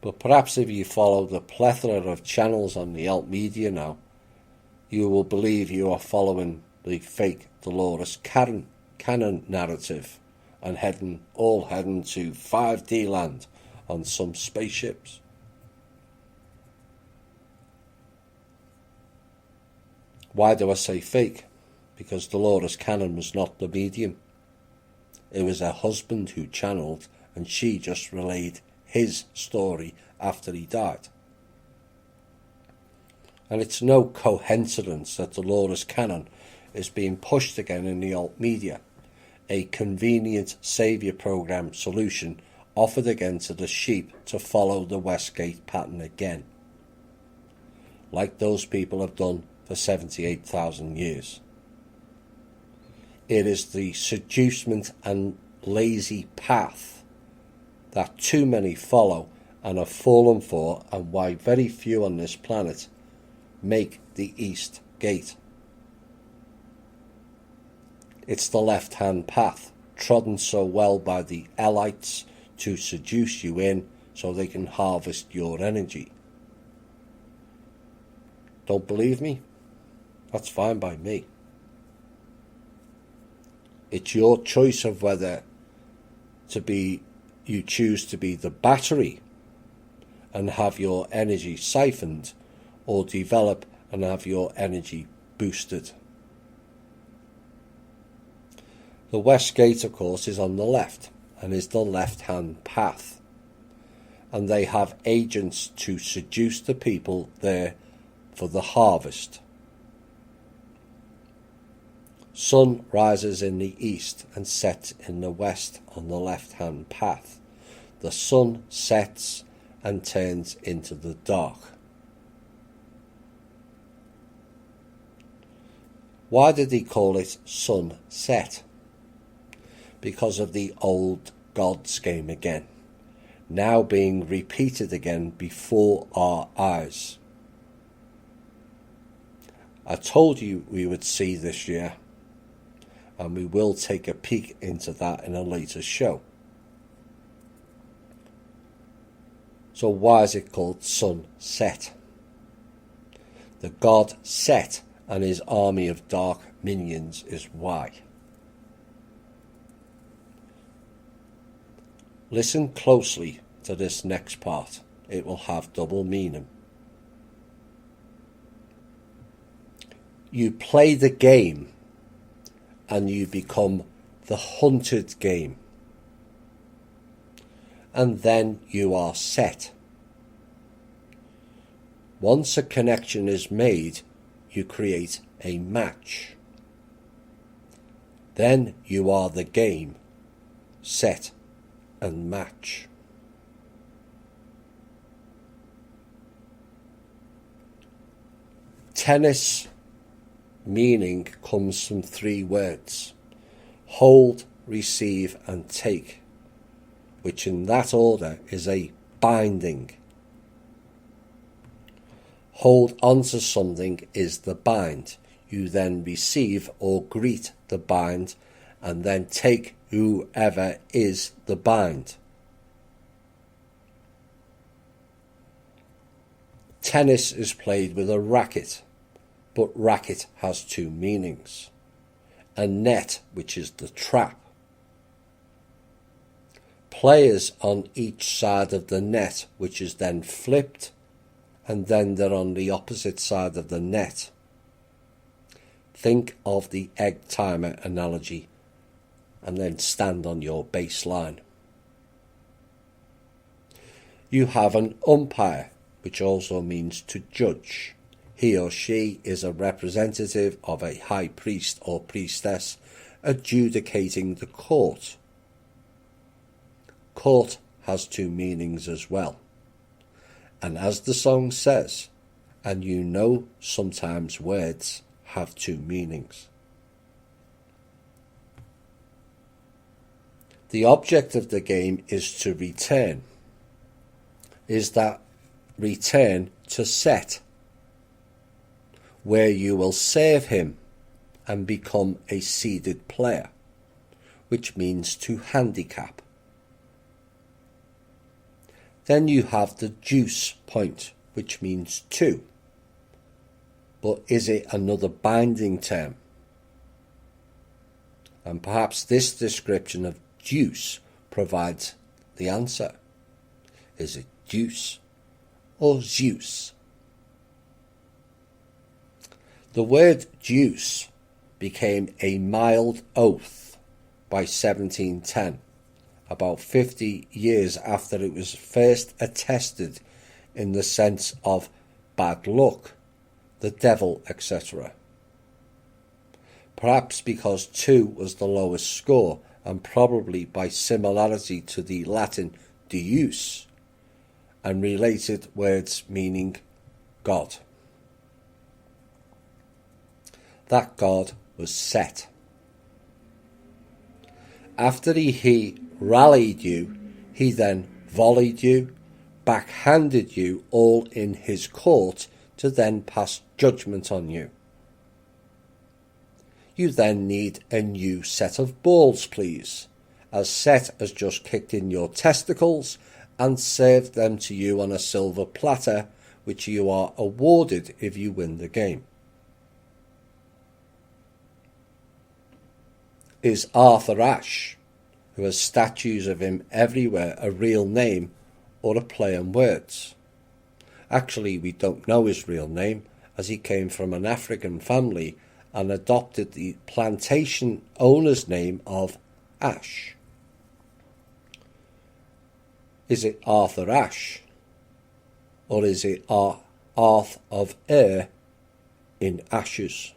But perhaps if you follow the plethora of channels on the alt media now, you will believe you are following the fake Dolores Cannon narrative and heading to 5D land on some spaceships. Why do I say fake? Because Dolores Cannon was not the medium. It was her husband who channeled, and she just relayed his story after he died. And it's no coincidence that Dolores Cannon is being pushed again in the alt media, a convenient saviour program solution offered again to the sheep to follow the Westgate pattern again, like those people have done for 78,000 years. It is the seducement and lazy path that too many follow and have fallen for, and why very few on this planet make the East Gate. It's the left-hand path, trodden so well by the elites to seduce you in so they can harvest your energy. Don't believe me? That's fine by me. It's your choice of whether you choose to be the battery and have your energy siphoned, or develop and have your energy boosted. The West Gate, of course, is on the left and is the left-hand path, and they have agents to seduce the people there for the harvest. Sun rises in the east and sets in the west on the left-hand path. The sun sets and turns into the dark. Why did he call it sunset? Because of the old gods game again, now being repeated again before our eyes. I told you we would see this year, and we will take a peek into that in a later show. So why is it called sunset? The god Set and his army of dark minions is why. Listen closely to this next part. It will have double meaning. You play the game and you become the hunted game. And then you are set. Once a connection is made, you create a match. Then you are the game, set and match. Tennis meaning comes from three words: hold, receive and take, which in that order is a binding. Hold onto something is the bind. You then receive or greet the bind, and then take whoever is the bind. Tennis is played with a racket, but racket has two meanings. A net, which is the trap. Players on each side of the net, which is then flipped, and then they're on the opposite side of the net. Think of the egg timer analogy, and then stand on your baseline. You have an umpire, which also means to judge. He or she is a representative of a high priest or priestess adjudicating the court. Court has two meanings as well. And as the song says, and you know sometimes words have two meanings. The object of the game is to return. Is that return to Set, where you will serve him and become a seeded player, which means to handicap. Then you have the Deus point, which means two. But is it another binding term? And perhaps this description of Deus provides the answer. Is it Deus or Zeus? The word Deus became a mild oath by 1710, about 50 years after it was first attested in the sense of bad luck, the devil, etc. Perhaps because 2 was the lowest score, and probably by similarity to the Latin Deus and related words meaning God. That God was Set. After he rallied you, he then volleyed you, backhanded you all in his court to then pass judgment on you. You then need a new set of balls, please, as Set has just kicked in your testicles and served them to you on a silver platter, which you are awarded if you win the game. Is Arthur Ashe, who has statues of him everywhere, a real name or a play on words? Actually, we don't know his real name, as he came from an African family and adopted the plantation owner's name of Ashe. Is it Arthur Ashe, or is it Arth of Air in Ashes?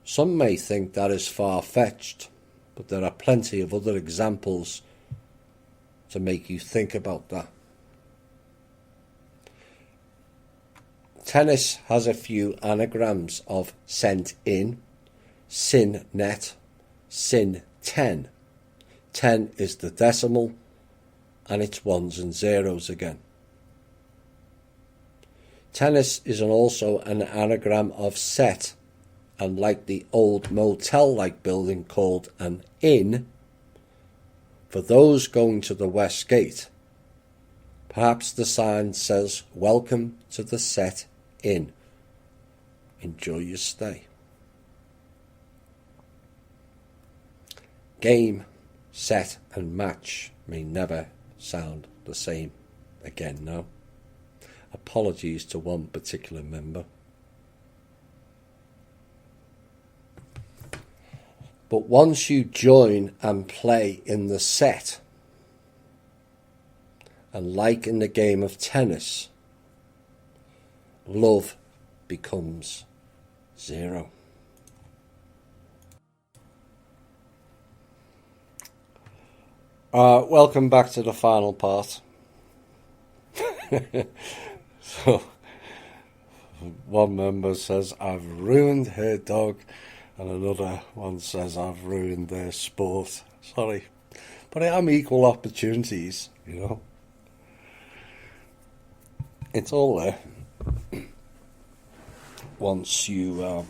Some may think that is far-fetched, but there are plenty of other examples to make you think about that. Tennis has a few anagrams of sent in, sin net, sin 10. 10 is the decimal, and it's ones and zeros again. Tennis is also an anagram of set, and like the old motel-like building called an inn, for those going to the West Gate, perhaps the sign says, "Welcome to the Set Inn. Enjoy your stay." Game, set and match may never sound the same again now. Apologies to one particular member. But once you join and play in the set, and like in the game of tennis, love becomes zero. Welcome back to the final part. So, one member says, "I've ruined her dog," and another one says, "I've ruined their sport." Sorry, but I am equal opportunities, you know. It's all there. Once you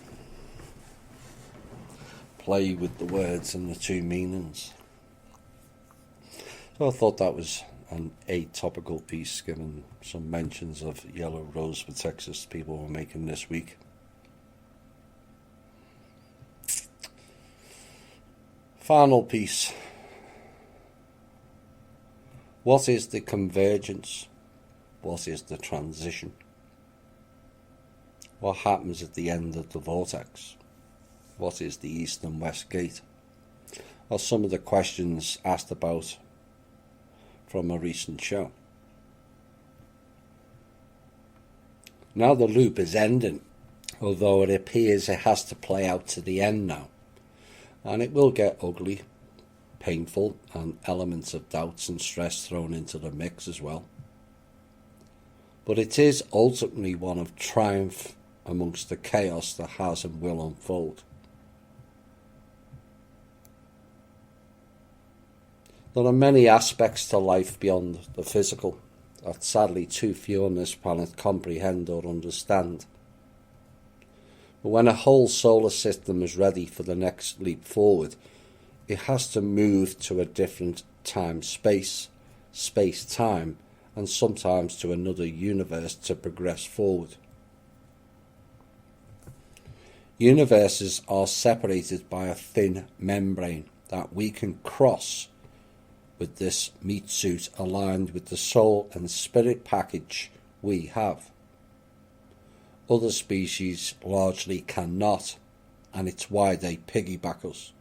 play with the words and the two meanings. So I thought that was an topical piece, given some mentions of Yellow Rose for Texas people were making this week. Final piece. What is the convergence? What is the transition? What happens at the end of the vortex? What is the East and West Gate? Are some of the questions asked about from a recent show. Now the loop is ending, although it appears it has to play out to the end now. And it will get ugly, painful, and elements of doubts and stress thrown into the mix as well. But it is ultimately one of triumph amongst the chaos that has and will unfold. There are many aspects to life beyond the physical that sadly too few on this planet comprehend or understand. But when a whole solar system is ready for the next leap forward, it has to move to a different time-space, space-time, and sometimes to another universe to progress forward. Universes are separated by a thin membrane that we can cross with this meat suit aligned with the soul and spirit package we have. Other species largely cannot, and it's why they piggyback us.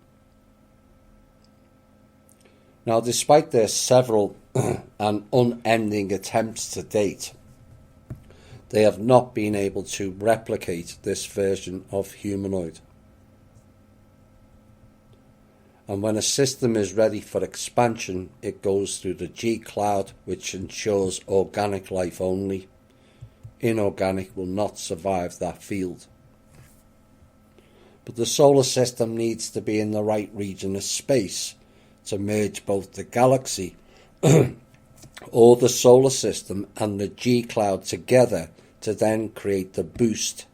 Now, despite their several and unending attempts to date, they have not been able to replicate this version of humanoid. And when a system is ready for expansion, it goes through the G-cloud, which ensures organic life only. Inorganic will not survive that field. But the solar system needs to be in the right region of space to merge both the galaxy or the solar system and the G-cloud together to then create the boost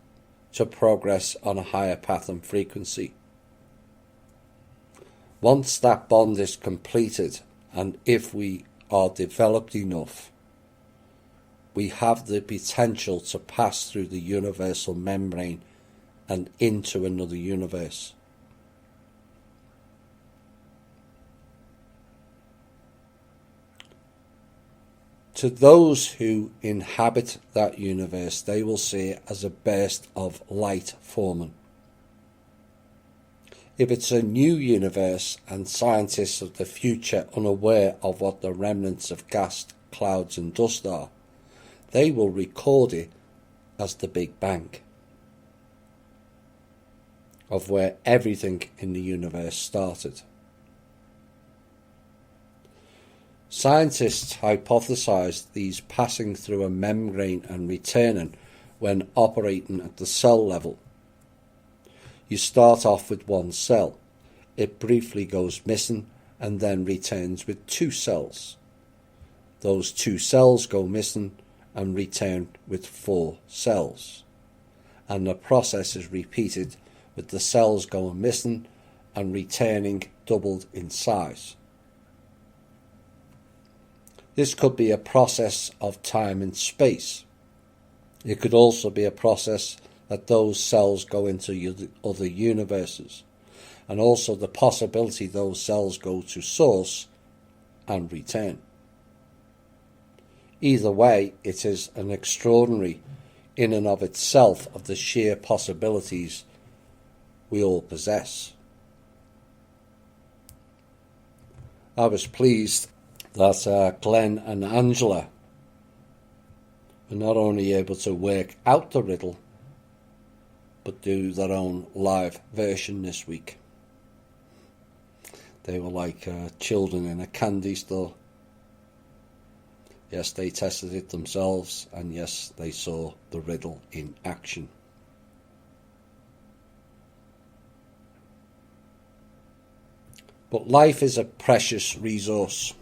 to progress on a higher path and frequency. Once that bond is completed, and if we are developed enough, we have the potential to pass through the universal membrane and into another universe. To those who inhabit that universe, they will see it as a burst of light forming. If it's a new universe and scientists of the future unaware of what the remnants of gas, clouds and dust are, they will record it as the Big Bang, of where everything in the universe started. Scientists hypothesized these passing through a membrane and returning when operating at the cell level. You start off with one cell. It briefly goes missing and then returns with 2 cells. Those 2 cells go missing and return with 4 cells. And the process is repeated with the cells going missing and returning doubled in size. This could be a process of time and space. It could also be a process that those cells go into other universes, and also the possibility those cells go to source and return. Either way, it is an extraordinary in and of itself of the sheer possibilities we all possess. I was pleased that Glenn and Angela were not only able to work out the riddle, but do their own live version this week. They were like children in a candy store. Yes, they tested it themselves, and yes, they saw the riddle in action. But life is a precious resource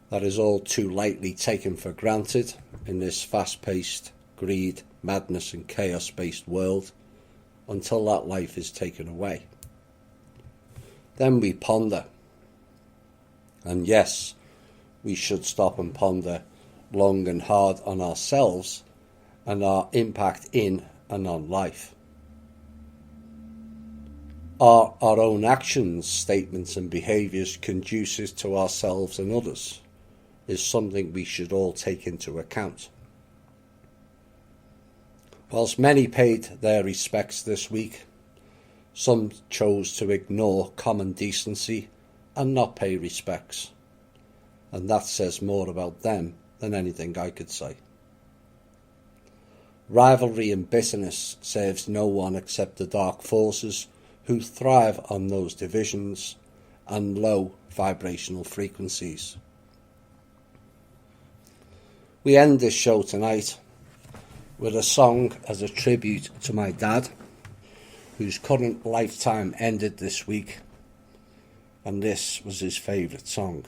that is all too lightly taken for granted in this fast-paced, greed, madness and chaos-based world until that life is taken away. Then we ponder. And yes, we should stop and ponder long and hard on ourselves and our impact in and on life. Are our own actions, statements and behaviours conducive to ourselves and others? Is something we should all take into account. Whilst many paid their respects this week, some chose to ignore common decency and not pay respects, and that says more about them than anything I could say. Rivalry and bitterness serves no one except the dark forces who thrive on those divisions and low vibrational frequencies. We end this show tonight with a song as a tribute to my dad, whose current lifetime ended this week, and this was his favourite song.